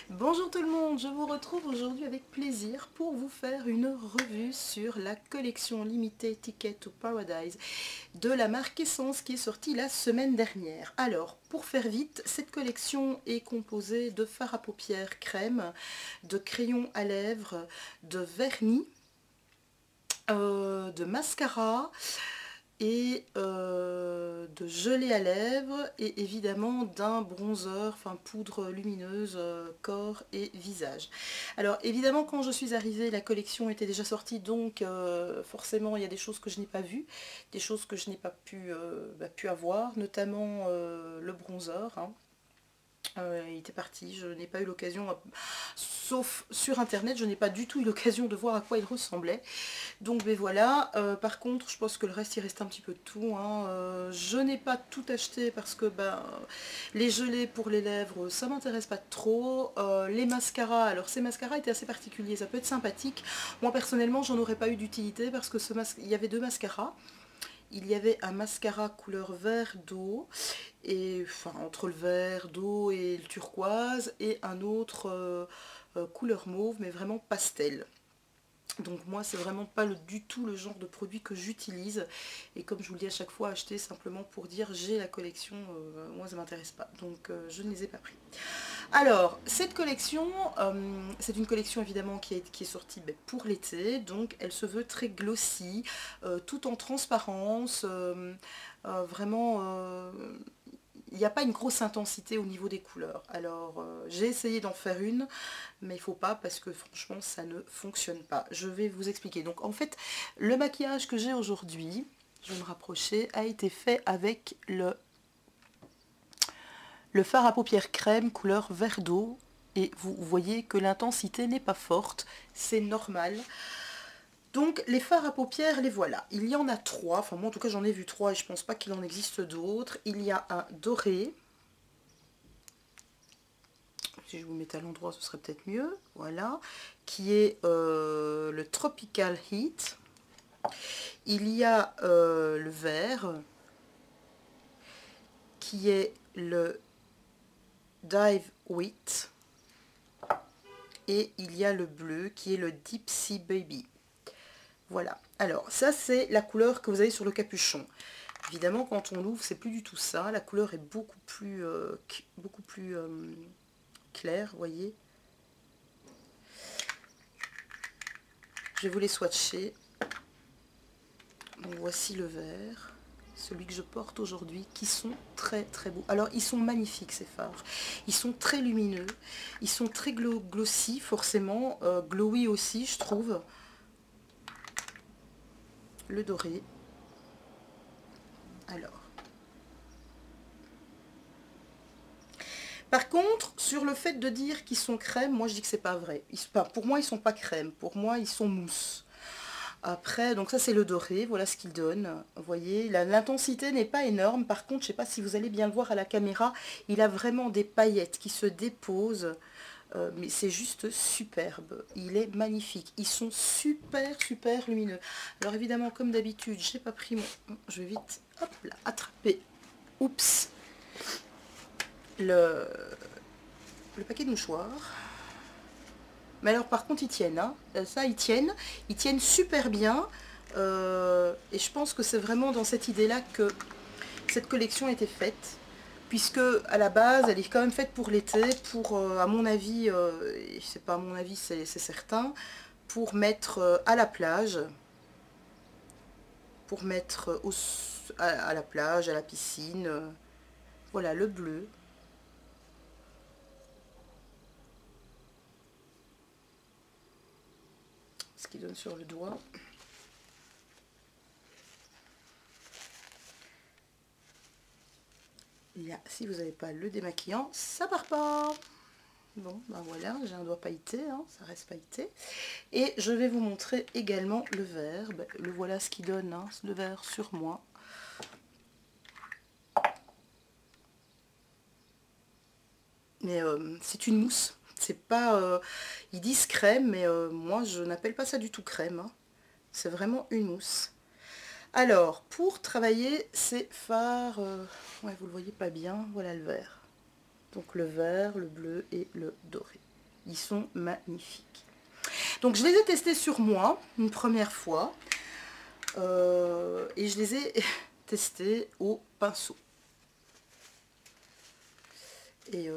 Bonjour tout le monde, je vous retrouve aujourd'hui avec plaisir pour vous faire une revue sur la collection limitée Ticket to Paradise de la marque Essence qui est sortie la semaine dernière. Alors, pour faire vite, cette collection est composée de fard à paupières crème, de crayons à lèvres, de vernis, de mascara et de gelée à lèvres et évidemment d'un bronzer, enfin poudre lumineuse, corps et visage. Alors évidemment quand je suis arrivée la collection était déjà sortie, donc forcément il y a des choses que je n'ai pas vues, des choses que je n'ai pas pu avoir, notamment le bronzer, hein. Il était parti, je n'ai pas eu l'occasion, sauf sur internet, je n'ai pas du tout eu l'occasion de voir à quoi il ressemblait. Donc ben voilà, par contre je pense que le reste il reste un petit peu de tout, hein. Je n'ai pas tout acheté parce que les gelées pour les lèvres ça m'intéresse pas trop. Les mascaras, alors ces mascaras étaient assez particuliers, ça peut être sympathique. Moi personnellement j'en aurais pas eu d'utilité parce que il y avait deux mascaras. Il y avait un mascara couleur vert d'eau, et enfin entre le vert d'eau et le turquoise, et un autre couleur mauve mais vraiment pastel. Donc moi c'est vraiment pas du tout le genre de produit que j'utilise, et comme je vous le dis à chaque fois, acheter simplement pour dire j'ai la collection, moi ça m'intéresse pas, donc je ne les ai pas pris. Alors cette collection, c'est une collection évidemment qui est sortie pour l'été, donc elle se veut très glossy, tout en transparence, vraiment il n'y a pas une grosse intensité au niveau des couleurs. Alors j'ai essayé d'en faire une, mais il ne faut pas parce que franchement ça ne fonctionne pas. Je vais vous expliquer. Donc en fait le maquillage que j'ai aujourd'hui, je vais me rapprocher, a été fait avec le fard à paupières crème couleur vert d'eau, et vous voyez que l'intensité n'est pas forte, c'est normal. Donc les fards à paupières, les voilà. Il y en a trois, enfin moi en tout cas j'en ai vu trois et je pense pas qu'il en existe d'autres. Il y a un doré. Si je vous mets à l'endroit ce serait peut-être mieux, voilà, qui est le Tropical Heat. Il y a le vert, qui est le Dive Wheat, et il y a le bleu, qui est le Deep Sea Baby. Voilà, alors ça c'est la couleur que vous avez sur le capuchon. Évidemment quand on l'ouvre c'est plus du tout ça, la couleur est beaucoup plus claire, vous voyez. Je vais vous les swatcher. Donc voici le vert, celui que je porte aujourd'hui, qui sont très très beaux. Alors ils sont magnifiques ces fards, ils sont très lumineux, ils sont très glossy forcément, glowy aussi je trouve. Le doré, alors. Par contre, sur le fait de dire qu'ils sont crème, moi je dis que c'est pas vrai. Pour moi ils sont pas crème, pour moi ils sont mousse. Après, donc ça c'est le doré, voilà ce qu'il donne. Vous voyez, l'intensité n'est pas énorme. Par contre, je ne sais pas si vous allez bien le voir à la caméra, il a vraiment des paillettes qui se déposent. Mais c'est juste superbe. Il est magnifique. Ils sont super lumineux. Alors évidemment, comme d'habitude, j'ai pas pris mon... Je vais vite, hop là, attraper. Oups. Le paquet de mouchoirs. Mais alors par contre ils tiennent, hein. Ça ils tiennent super bien, et je pense que c'est vraiment dans cette idée là que cette collection a été faite, puisque à la base elle est quand même faite pour l'été, pour à mon avis, et c'est pas à mon avis c'est certain, pour mettre à la plage, pour mettre à la plage, à la piscine, voilà le bleu. Ce qui donne sur le doigt. Là, si vous n'avez pas le démaquillant, ça part pas. Bon, ben voilà, j'ai un doigt pailleté, hein, ça reste pailleté. Et je vais vous montrer également le vert. Ben, le voilà ce qu'il donne, hein, le vert sur moi. Mais c'est une mousse. C'est pas... ils disent crème, mais moi je n'appelle pas ça du tout crème, hein. C'est vraiment une mousse. Alors, pour travailler ces fards... ouais, vous le voyez pas bien, voilà le vert. Donc le vert, le bleu et le doré. Ils sont magnifiques. Donc je les ai testés sur moi une première fois. Et je les ai testés au pinceau. Et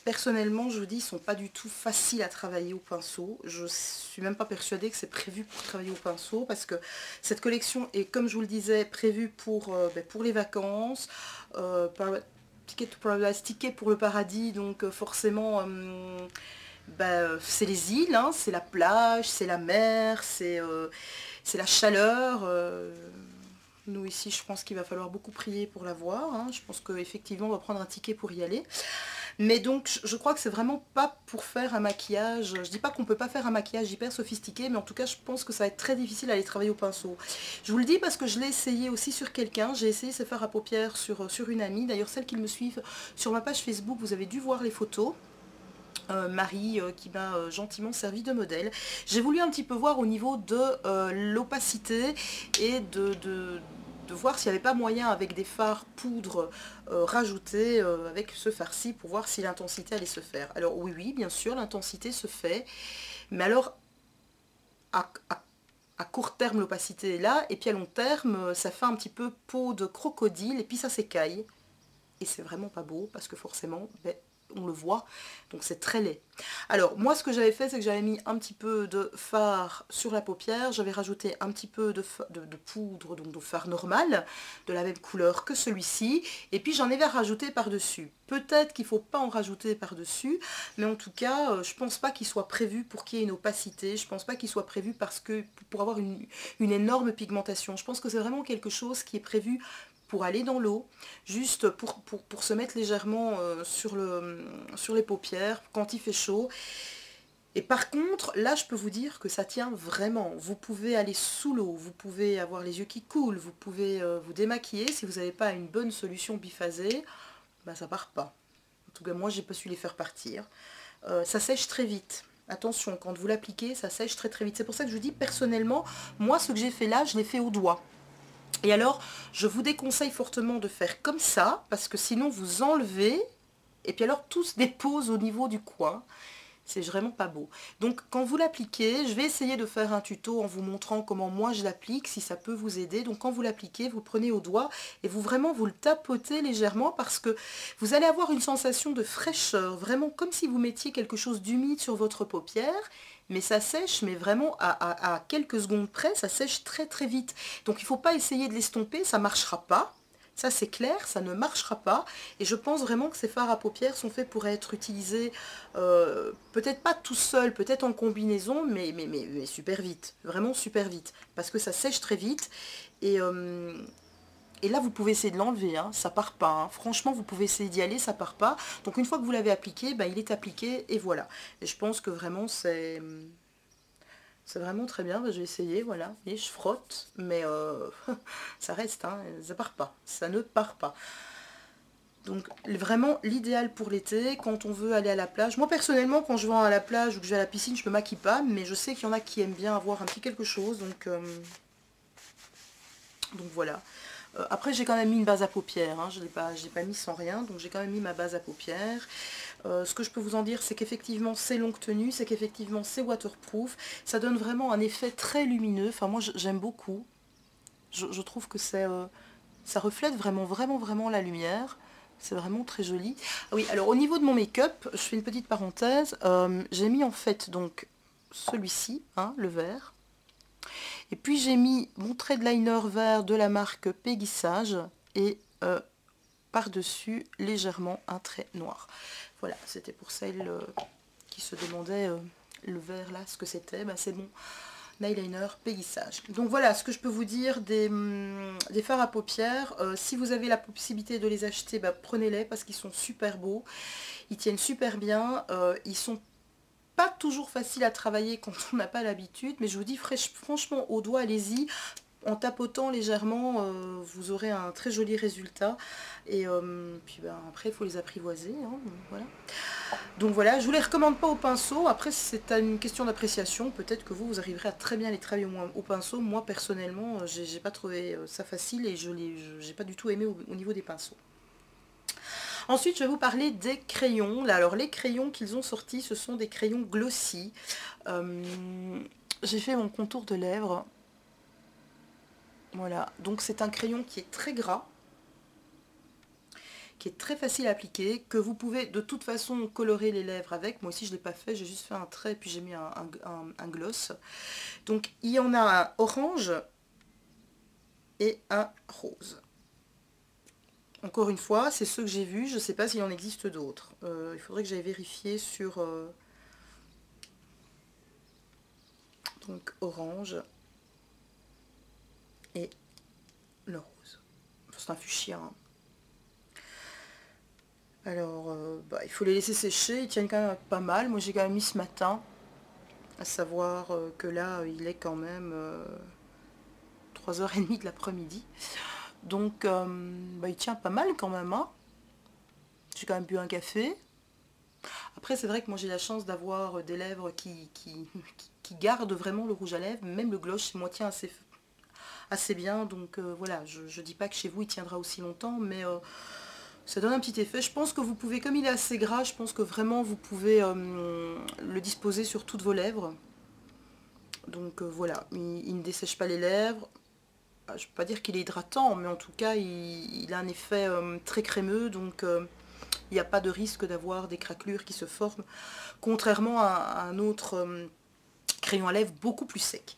personnellement, je vous dis, ils sont pas du tout faciles à travailler au pinceau. Je suis même pas persuadée que c'est prévu pour travailler au pinceau, parce que cette collection est, comme je vous le disais, prévue pour les vacances, Ticket to Paradise, ticket pour le paradis, donc forcément c'est les îles, hein, c'est la plage, c'est la mer, c'est la chaleur. Nous ici, je pense qu'il va falloir beaucoup prier pour la voir, hein. Je pense qu'effectivement on va prendre un ticket pour y aller. Mais donc je crois que c'est vraiment pas pour faire un maquillage. Je dis pas qu'on peut pas faire un maquillage hyper sophistiqué, mais en tout cas je pense que ça va être très difficile à aller travailler au pinceau. Je vous le dis parce que je l'ai essayé aussi sur quelqu'un. J'ai essayé ce fard à paupières sur une amie. D'ailleurs celles qui me suivent sur ma page Facebook, vous avez dû voir les photos. Marie qui m'a gentiment servi de modèle. J'ai voulu un petit peu voir au niveau de l'opacité et de voir s'il n'y avait pas moyen avec des fards poudre rajoutés avec ce fard-ci pour voir si l'intensité allait se faire. Alors oui, bien sûr, l'intensité se fait, mais alors à court terme l'opacité est là, et puis à long terme ça fait un petit peu peau de crocodile, et puis ça s'écaille. Et c'est vraiment pas beau, parce que forcément, on le voit, donc c'est très laid. Alors moi ce que j'avais fait, c'est que j'avais mis un petit peu de fard sur la paupière, j'avais rajouté un petit peu de poudre, donc de fard normal, de la même couleur que celui-ci, et puis j'en avais rajouté par-dessus. Peut-être qu'il ne faut pas en rajouter par-dessus, mais en tout cas, je pense pas qu'il soit prévu pour qu'il y ait une opacité, je pense pas qu'il soit prévu pour avoir une énorme pigmentation. Je pense que c'est vraiment quelque chose qui est prévu pour aller dans l'eau, juste pour se mettre légèrement sur les paupières quand il fait chaud. Et par contre, là je peux vous dire que ça tient vraiment. Vous pouvez aller sous l'eau, vous pouvez avoir les yeux qui coulent, vous pouvez vous démaquiller. Si vous n'avez pas une bonne solution biphasée, ça part pas. En tout cas moi j'ai pas su les faire partir. Ça sèche très vite. Attention, quand vous l'appliquez, ça sèche très très vite. C'est pour ça que je vous dis personnellement, moi ce que j'ai fait là, je l'ai fait au doigt. Et alors, je vous déconseille fortement de faire comme ça, parce que sinon vous enlevez, et puis alors tout se dépose au niveau du coin. C'est vraiment pas beau. Donc quand vous l'appliquez, je vais essayer de faire un tuto en vous montrant comment moi je l'applique, si ça peut vous aider. Donc quand vous l'appliquez, vous prenez au doigt et vous le tapotez légèrement, parce que vous allez avoir une sensation de fraîcheur, vraiment comme si vous mettiez quelque chose d'humide sur votre paupière. Mais ça sèche, mais vraiment à quelques secondes près, ça sèche très très vite. Donc il ne faut pas essayer de l'estomper, ça ne marchera pas. Ça c'est clair, ça ne marchera pas. Et je pense vraiment que ces fards à paupières sont faits pour être utilisés, peut-être pas tout seul, peut-être en combinaison, mais super vite. Vraiment super vite. Parce que ça sèche très vite. Et là, vous pouvez essayer de l'enlever, hein, ça part pas. Hein. Franchement, vous pouvez essayer d'y aller, ça part pas. Donc une fois que vous l'avez appliqué, il est appliqué et voilà. Et je pense que vraiment c'est vraiment très bien. Je vais essayer, voilà. Et je frotte, mais ça reste, hein, ça part pas. Ça ne part pas. Donc vraiment l'idéal pour l'été, quand on veut aller à la plage. Moi personnellement, quand je vais à la plage ou que je vais à la piscine, je me maquille pas, mais je sais qu'il y en a qui aiment bien avoir un petit quelque chose, donc voilà. Après j'ai quand même mis une base à paupières, hein. Je l'ai pas mis sans rien, donc j'ai quand même mis ma base à paupières. Ce que je peux vous en dire, c'est qu'effectivement c'est longue tenue, c'est qu'effectivement c'est waterproof, ça donne vraiment un effet très lumineux, enfin moi j'aime beaucoup. Je trouve que ça reflète vraiment la lumière, c'est vraiment très joli. Ah oui, alors au niveau de mon make-up, je fais une petite parenthèse, j'ai mis en fait donc celui-ci, hein, le vert. Et puis j'ai mis mon trait de liner vert de la marque Peggy Sage et par-dessus légèrement un trait noir. Voilà, c'était pour celles qui se demandaient le vert là, ce que c'était. C'est mon eyeliner Peggy Sage. Donc voilà ce que je peux vous dire des fards à paupières. Si vous avez la possibilité de les acheter, prenez-les parce qu'ils sont super beaux. Ils tiennent super bien. Ils sont pas toujours facile à travailler quand on n'a pas l'habitude, mais je vous dis franchement au doigt, allez-y, en tapotant légèrement, vous aurez un très joli résultat. Et puis après il faut les apprivoiser, hein, voilà. Donc voilà, je vous les recommande pas au pinceau. Après c'est une question d'appréciation, peut-être que vous arriverez à très bien les travailler au pinceau. Moi personnellement j'ai pas trouvé ça facile et j'ai pas du tout aimé au niveau des pinceaux. Ensuite, je vais vous parler des crayons. Là, alors les crayons qu'ils ont sortis, ce sont des crayons glossy. J'ai fait mon contour de lèvres. Voilà, donc c'est un crayon qui est très gras, qui est très facile à appliquer, que vous pouvez de toute façon colorer les lèvres avec. Moi aussi je ne l'ai pas fait, j'ai juste fait un trait et puis j'ai mis un gloss. Donc il y en a un orange et un rose. Encore une fois, c'est ceux que j'ai vus, je ne sais pas s'il en existe d'autres. Il faudrait que j'aille vérifier sur... donc orange et le rose. C'est un fuchsia. Hein. Alors, il faut les laisser sécher, ils tiennent quand même pas mal. Moi j'ai quand même mis ce matin, à savoir que là il est quand même 3h30 de l'après-midi. Donc il tient pas mal quand même. Hein. J'ai quand même bu un café. Après c'est vrai que moi j'ai la chance d'avoir des lèvres qui gardent vraiment le rouge à lèvres. Même le gloss chez moi tient assez bien. Donc voilà, je dis pas que chez vous il tiendra aussi longtemps, mais... ça donne un petit effet. Je pense que vous pouvez, comme il est assez gras, je pense que vraiment vous pouvez le disposer sur toutes vos lèvres. Donc voilà, il ne dessèche pas les lèvres. Je ne peux pas dire qu'il est hydratant, mais en tout cas il a un effet très crémeux, donc il n'y a pas de risque d'avoir des craquelures qui se forment, contrairement à un autre crayon à lèvres beaucoup plus sec.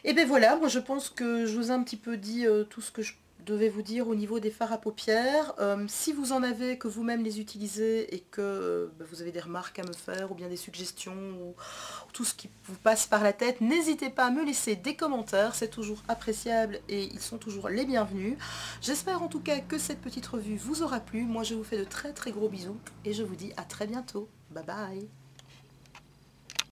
Et bien voilà, moi je pense que je vous ai un petit peu dit tout ce que je devais vous dire au niveau des fards à paupières. Si vous en avez, que vous-même les utilisez et que vous avez des remarques à me faire ou bien des suggestions ou tout ce qui vous passe par la tête, n'hésitez pas à me laisser des commentaires, c'est toujours appréciable et ils sont toujours les bienvenus. J'espère en tout cas que cette petite revue vous aura plu. Moi je vous fais de très très gros bisous et je vous dis à très bientôt. Bye bye.